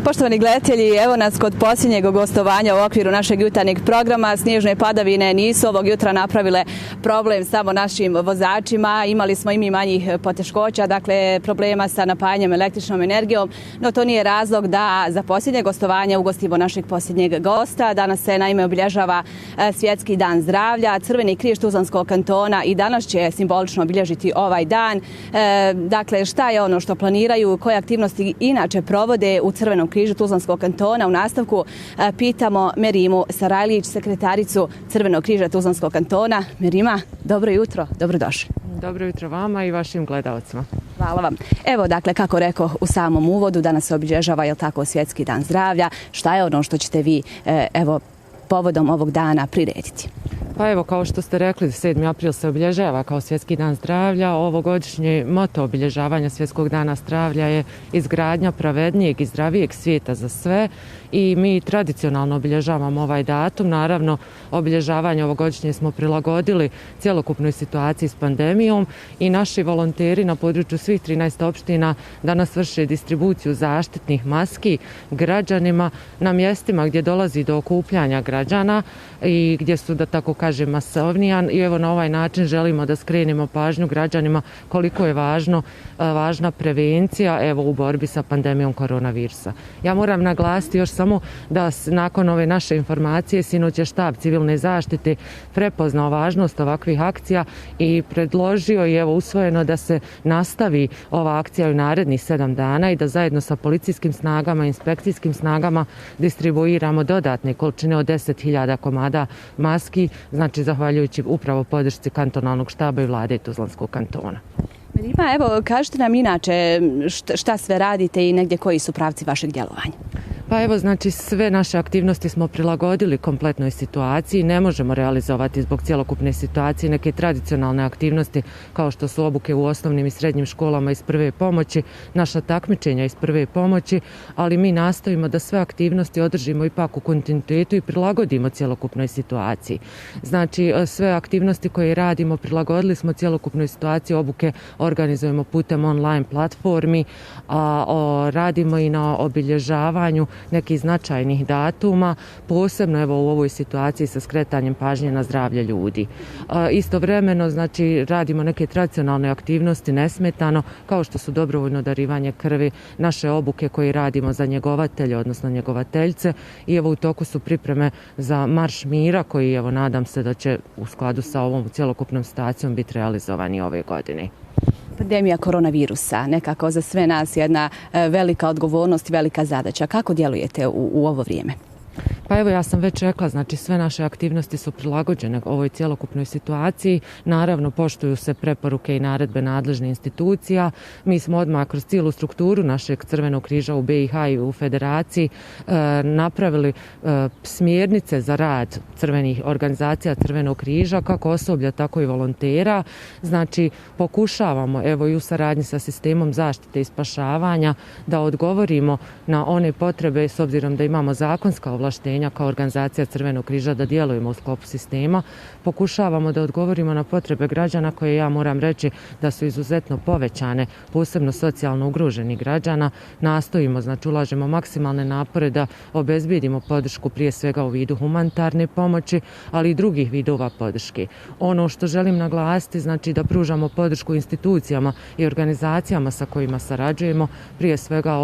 Poštovani gledatelji, evo nas kod posljednjeg gostovanja u okviru našeg jutarnjeg programa. Snježne padavine nisu ovog jutra napravile problem samo našim vozačima. Imali smo i mi manjih poteškoća, dakle problema sa napajanjem električnom energijom, no to nije razlog da za posljednje gostovanje ugostimo našeg posljednjeg gosta. Danas se naime obilježava Svjetski dan zdravlja. Crveni križ Tuzlanskog kantona i danas će simbolično obilježiti ovaj dan. Dakle, šta je ono što planiraju, koje aktivnosti inače provode u Crvenom križu Tuzlanskog kantona? U nastavku pitamo Merimu Sarajlić, sekretaricu Crvenog križa Tuzlanskog kantona. Merima, dobro jutro, dobrodošli. Dobro jutro vama i vašim gledalcima. Hvala vam. Evo, dakle, kako rekao u samom uvodu, danas se obilježava, je li tako, Svjetski dan zdravlja. Šta je ono što ćete vi, povodom ovog dana prirediti? Pa evo, kao što ste rekli, 7. april se obilježava kao Svjetski dan zdravlja. Ovogodišnji moto obilježavanja Svjetskog dana zdravlja je izgradnja pravednijeg i zdravijeg svijeta za sve i mi tradicionalno obilježavamo ovaj datum. Naravno, obilježavanje ovogodišnje smo prilagodili cjelokupnoj situaciji s pandemijom i naši volonteri na području svih 13 opština danas vrše distribuciju zaštitnih maski građanima na mjestima gdje dolazi do okupljanja građana i gdje su, da tako kažem, masovnija. I evo, na ovaj način želimo da skrenemo pažnju građanima koliko je važna prevencija, evo, u borbi sa pandemijom koronavirusa. Ja moram naglasiti još samo da nakon ove naše informacije sinoć je štab civilne zaštite prepoznao važnost ovakvih akcija i predložio i evo usvojeno da se nastavi ova akcija u narednih 7 dana i da zajedno sa policijskim snagama, inspekcijskim snagama distribuiramo dodatne količine od 10.000 komada maski, znači zahvaljujući upravo podršci kantonalnog štaba i vlade Tuzlanskog kantona. Merima, evo, kažete nam inače šta sve radite i negdje koji su pravci vašeg djelovanja? Pa evo, znači sve naše aktivnosti smo prilagodili kompletnoj situaciji. Ne možemo realizovati zbog cjelokupne situacije neke tradicionalne aktivnosti kao što su obuke u osnovnim i srednjim školama iz prve pomoći, naša takmičenja iz prve pomoći, ali mi nastojimo da sve aktivnosti održimo ipak u kontinuitetu i prilagodimo cjelokupnoj situaciji. Znači sve aktivnosti koje radimo prilagodili smo cjelokupnoj situaciji, obuke organizujemo putem online platformi, a radimo i na obilježavanju nekih značajnih datuma, posebno evo u ovoj situaciji sa skretanjem pažnje na zdravlje ljudi. Istovremeno, znači, radimo neke tradicionalne aktivnosti nesmetano, kao što su dobrovoljno darivanje krvi, naše obuke koje radimo za njegovatelje, odnosno njegovateljce, i evo u toku su pripreme za Marš mira koji, evo, nadam se da će u skladu sa ovom cjelokupnom situacijom biti realizovani ove godine. Pandemija koronavirusa, nekako za sve nas jedna velika odgovornost i velika zadaća. Kako djelujete u ovo vrijeme? Pa evo, ja sam već rekla, znači sve naše aktivnosti su prilagođene ovoj cjelokupnoj situaciji. Naravno, poštuju se preporuke i naredbe nadležnih institucija. Mi smo odmah kroz cijelu strukturu našeg Crvenog križa u BiH i u Federaciji napravili smjernice za rad crvenih organizacija Crvenog križa, kako osoblja, tako i volontera. Znači, pokušavamo, evo, i u saradnji sa sistemom zaštite i spašavanja da odgovorimo na one potrebe, s obzirom da imamo zakonska ovlaštenja kao organizacija Crvenog križa da djelujemo u sklopu sistema. Pokušavamo da odgovorimo na potrebe građana koje, ja moram reći, da su izuzetno povećane, posebno socijalno ugroženih građana. Nastojimo, znači ulažemo maksimalne napore da obezbijedimo podršku prije svega u vidu humanitarne pomoći, ali i drugih vidova podrške. Ono što želim naglasiti, znači da pružamo podršku institucijama i organizacijama sa kojima sarađujemo, prije svega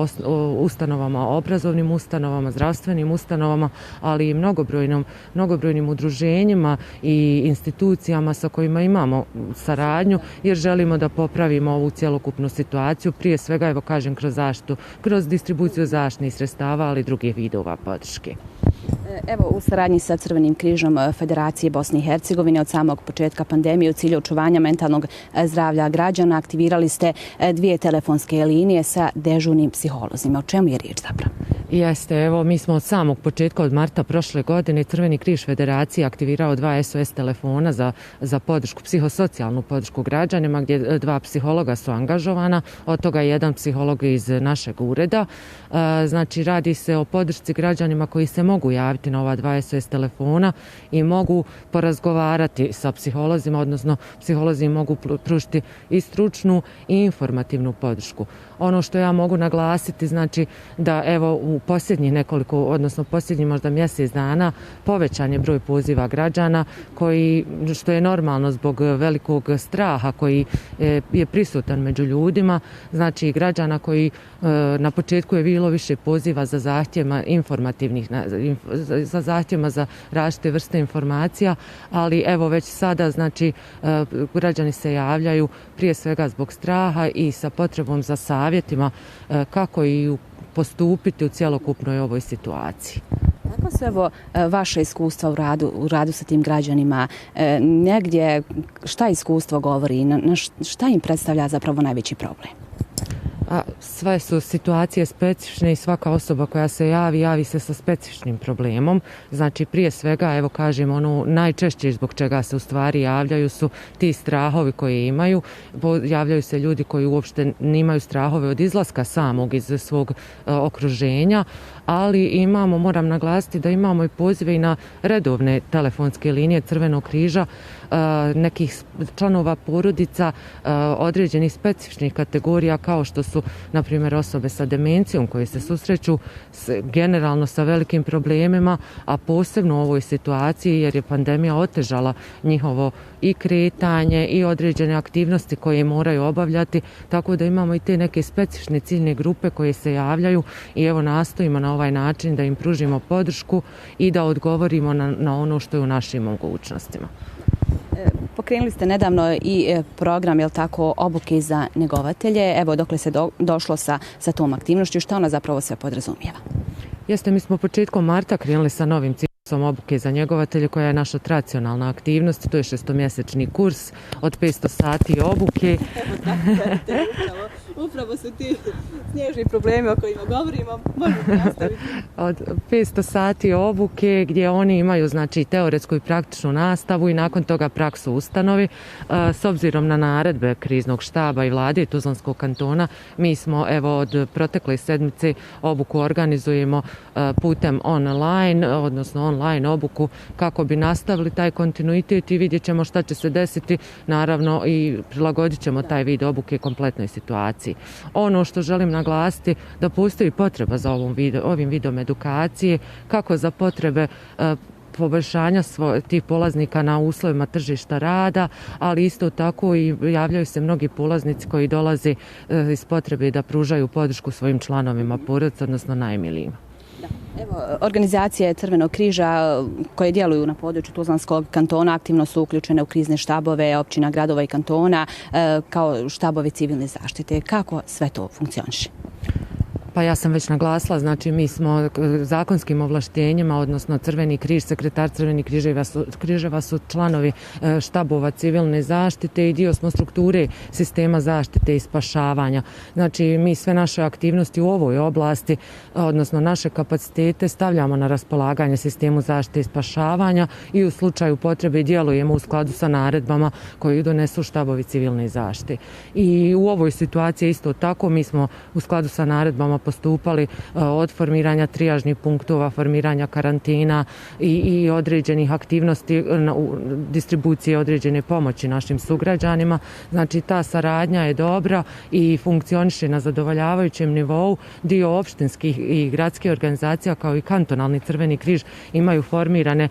ustanovama, obrazovnim ustanovama, zdravstvenim ustanovama, ali i mnogobrojnim udruženjima i institucijama sa kojima imamo saradnju, jer želimo da popravimo ovu cjelokupnu situaciju, prije svega, evo kažem, kroz zaštitu, kroz distribuciju zaštitnih sredstava, ali i drugih vidova podrške. Evo, u saradnji sa Crvenim križom Federacije Bosne i Hercegovine od samog početka pandemije u cilju očuvanja mentalnog zdravlja građana aktivirali ste 2 telefonske linije sa dežurnim psiholozima. O čemu je riječ zapravo? Jeste, evo, mi smo od samog početka, od marta prošle godine, Crveni križ Federacije aktivirao 2 SOS telefona za podršku, psihosocijalnu podršku građanima, gdje 2 psihologa su angažovana, od toga 1 psiholog iz našeg ureda. Znači, radi se o podršci građanima koji se mogu javiti na ova 2 SOS telefona i mogu porazgovarati sa psiholozima, odnosno psiholozi mogu pružiti i stručnu i informativnu podršku. Ono što ja mogu naglasiti, znači da evo u posljednjih nekoliko, odnosno posljednjih možda mjesec dana povećan je broj poziva građana koji, što je normalno zbog velikog straha koji je prisutan među ljudima, znači građana koji na početku je bilo više poziva za zahtjevima informativnih, za zahtjevima za različite vrste informacija, ali evo već sada znači građani se javljaju prije svega zbog straha i sa potrebom za savjetima kako i postupiti u cjelokupnoj ovoj situaciji. Kako su evo vaše iskustva u radu sa tim građanima? Negdje šta iskustvo govori? Šta im predstavlja zapravo najveći problem? Sve su situacije specifične i svaka osoba koja se javi se sa specifičnim problemom. Znači prije svega, evo kažem, ono najčešće zbog čega se u stvari javljaju su ti strahovi koje imaju. Javljaju se ljudi koji uopšte nimaju strahove od izlaska samog iz svog okruženja, ali imamo, moram naglasiti da imamo i pozive i na redovne telefonske linije Crvenog križa, nekih članova porodica određenih specifičnih kategorija kao što su na primjer osobe sa demencijom koje se susreću generalno sa velikim problemima, a posebno u ovoj situaciji jer je pandemija otežala njihovo i kretanje i određene aktivnosti koje moraju obavljati, tako da imamo i te neke specifične ciljne grupe koje se javljaju i evo nastojimo na ovaj način da im pružimo podršku i da odgovorimo na ono što je u našim mogućnostima. Pokrenuli ste nedavno i program, jel tako, obuke za njegovatelje. Evo dokle se došlo sa tom aktivnošću, šta ona zapravo sve podrazumijeva? Jeste, mi smo početkom marta krenuli sa novim ciklusom obuke za njegovatelje koja je naša tradicionalna aktivnost. To je 6-mjesečni kurs od 500 sati obuke. Upravo su ti snježni problemi o kojima govorimo. Možete nastaviti. Od 500 sati obuke gdje oni imaju znači teoretsku i praktičnu nastavu i nakon toga praksu u ustanovi. S obzirom na naredbe kriznog štaba i vlade i Tuzlanskog kantona, mi smo evo od protekle sedmice obuku organizujemo putem online, odnosno online obuku kako bi nastavili taj kontinuitet i vidjet ćemo šta će se desiti, naravno i prilagodit ćemo taj vid obuke kompletnoj situaciji. Ono što želim naglasiti da postoji potreba za ovim vidom edukacije, kako za potrebe poboljšanja tih polaznika na uslovima tržišta rada, ali isto tako i javljaju se mnogi polaznici koji dolaze iz potrebe da pružaju podršku svojim članovima porodice, odnosno najmilijima. Evo, organizacije Crvenog križa koje djeluju na području Tuzlanskog kantona aktivno su uključene u krizne štabove općina, gradova i kantona kao štabovi civilne zaštite. Kako sve to funkcioniše? Pa ja sam već naglasila, znači mi smo zakonskim ovlaštenjima, odnosno Crveni križ, sekretar Crvenih križeva su članovi štabova civilne zaštite i dio smo strukture sistema zaštite i spašavanja. Znači mi sve naše aktivnosti u ovoj oblasti, odnosno naše kapacitete stavljamo na raspolaganje sistemu zaštite i spašavanja i u slučaju potrebe djelujemo u skladu sa naredbama koje donesu štabovi civilne zaštite. I u ovoj situaciji isto tako mi smo u skladu sa naredbama postupali od formiranja trijažnih punktova, formiranja karantina i određenih aktivnosti distribucije određene pomoći našim sugrađanima. Znači ta saradnja je dobra i funkcioniše na zadovoljavajućem nivou. Dio opštinskih i gradskih organizacija kao i kantonalni Crveni križ imaju formirane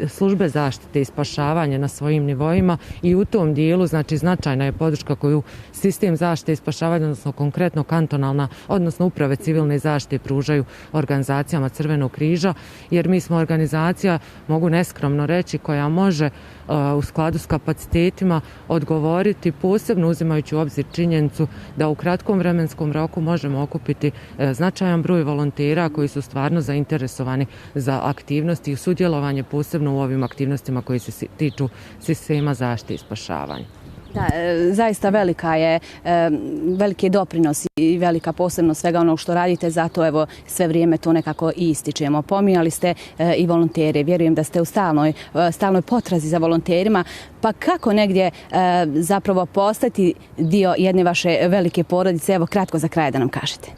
službe zaštite i spašavanja na svojim nivoima i u tom dijelu znači značajna je podrška koju sistem zaštite i spašavanja, odnosno konkretno kantonalna, odnosno uprave civilne zaštite pružaju organizacijama Crvenog križa, jer mi smo organizacija, mogu neskromno reći, koja može u skladu s kapacitetima odgovoriti, posebno uzimajući u obzir činjenicu da u kratkom vremenskom roku možemo okupiti značajan broj volontera koji su stvarno zainteresovani za aktivnosti i sudjelovanje, posebno u ovim aktivnostima koji se tiču sistema zaštite i spašavanja. Da, zaista veliki je doprinos i velika posebnost svega onog što radite, zato evo sve vrijeme to nekako i ističemo. Pominjali ste i volontere, vjerujem da ste u stalnoj potrazi za volonterima, pa kako negdje zapravo postati dio jedne vaše velike porodice, evo kratko za kraj da nam kažete.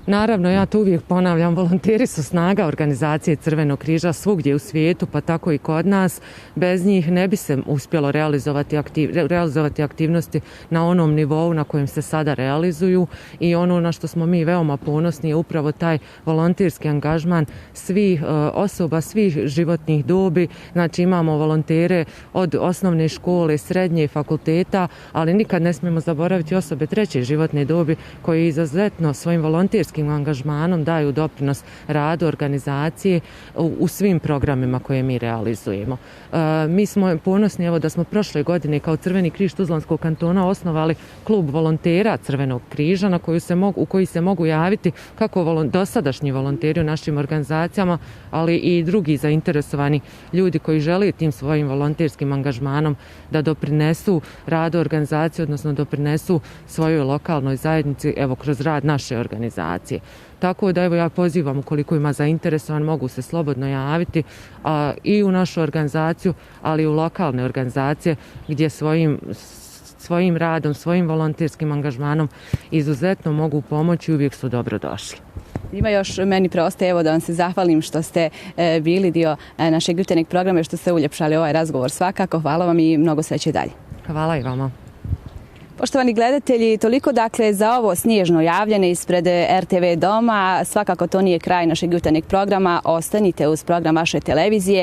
Naravno, ja to uvijek ponavljam, volonteri su snaga organizacije Crvenog križa svugdje u svijetu, pa tako i kod nas. Bez njih ne bi se uspjelo realizovati aktivnosti na onom nivou na kojem se sada realizuju i ono na što smo mi veoma ponosni je upravo taj volonterski angažman svih osoba, svih životnih dobi. Znači imamo volontere od osnovne škole, srednje, fakulteta, ali nikad ne smijemo zaboraviti osobe treće životne dobi koji izuzetno svojim volonterskim angažmanom daju doprinos radu organizacije u svim programima koje mi realizujemo. Mi smo ponosni evo da smo prošle godine kao Crveni križ Tuzlanskog kantona osnovali klub volontera Crvenog križa u koji se mogu javiti kako dosadašnji volonteri u našim organizacijama, ali i drugi zainteresovani ljudi koji žele tim svojim volonterskim angažmanom da doprinesu radu organizacije, odnosno doprinesu svojoj lokalnoj zajednici evo kroz rad naše organizacije. Tako da evo ja pozivam ukoliko ima zainteresovan mogu se slobodno javiti i u našu organizaciju, ali i u lokalne organizacije gdje svojim radom, svojim volonterskim angažmanom izuzetno mogu pomoći i uvijek su dobrodošli. Ima još meni preostaje evo da vam se zahvalim što ste bili dio našeg jutarnjeg programa i što ste uljepšali ovaj razgovor svakako. Hvala vam i mnogo sreće dalje. Hvala i vama. Poštovani gledatelji, toliko dakle za ovo snježno javljanje ispred RTV doma. Svakako to nije kraj našeg jutarnjeg programa. Ostanite uz program vaše televizije.